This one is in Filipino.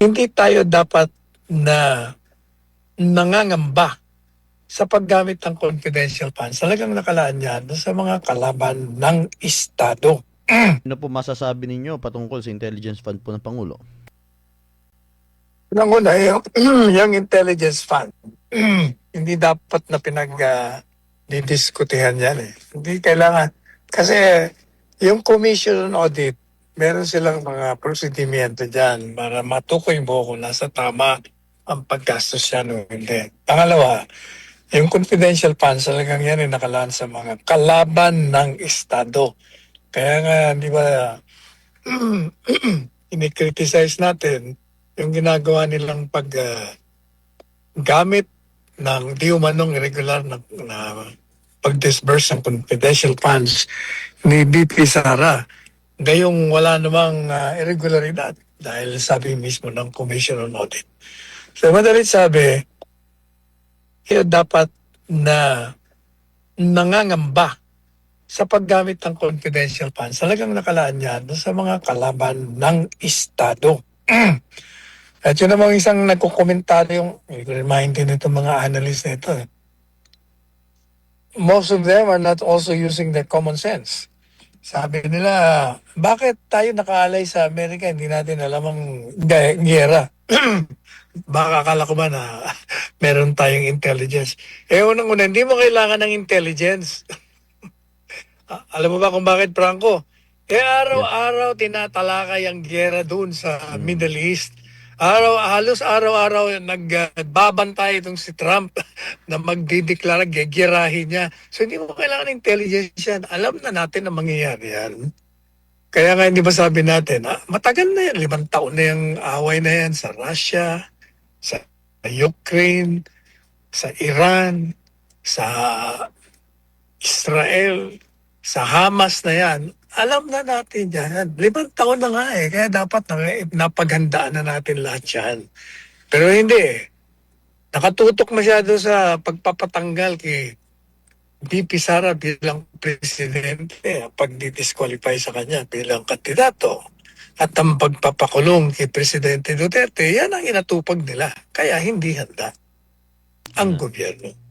Hindi tayo dapat na nangangamba sa paggamit ng confidential funds. Talagang nakalaan yan sa mga kalaban ng Estado. Ano po masasabi ninyo patungkol sa intelligence fund po ng Pangulo? Unang-una, yung intelligence fund, hindi dapat na didiskutehan yan eh. Hindi kailangan. Kasi yung commission on audit, meron silang mga prosedimento dyan para matukoy mo kung nasa tama ang paggastos yan o hindi. Pangalawa, yung confidential funds, talagang yan ay nakalaan sa mga kalaban ng Estado. Kaya nga, di ba, ini-criticize natin yung ginagawa nilang paggamit ng di umanong irregular na pag-disburse ng confidential funds ni BP Sara. Gayong wala namang irregularidad dahil sabi mismo ng Commission on Audit. So madalit sabi, dapat na nangangamba sa paggamit ng confidential funds. Talagang nakalaan yan sa mga kalaban ng Estado. At yun namang isang nagkukomentaryo, remind din itong mga analyst na ito. Most of them are not also using their common sense. Sabi nila, bakit tayo nakaalay sa Amerika, hindi natin alam ang giyera? Baka akala ko ba na meron tayong intelligence. Unang-una, hindi mo kailangan ng intelligence. Alam mo ba kung bakit, Franco? Araw-araw tinatalakay ang giyera doon sa Middle East. Halos araw-araw nagbabantay itong si Trump na magdideklara, gegirahin niya. So hindi mo kailangan ng intelligence yan. Alam na natin na mangyayari yan. Kaya nga hindi ba sabi natin, matagal na yan, 5 taon na yung away na yan sa Russia, sa Ukraine, sa Iran, sa Israel, sa Hamas na yan. Alam na natin yan. 5 taon na nga eh. Kaya dapat napaghandaan na natin lahat yan. Pero hindi. Nakatutok masyado sa pagpapatanggal kay BP Sara bilang presidente. Pag-disqualify sa kanya bilang kandidato. At ang pagpapakulong kay Presidente Duterte, yan ang inatupag nila. Kaya hindi handa ang gobyerno.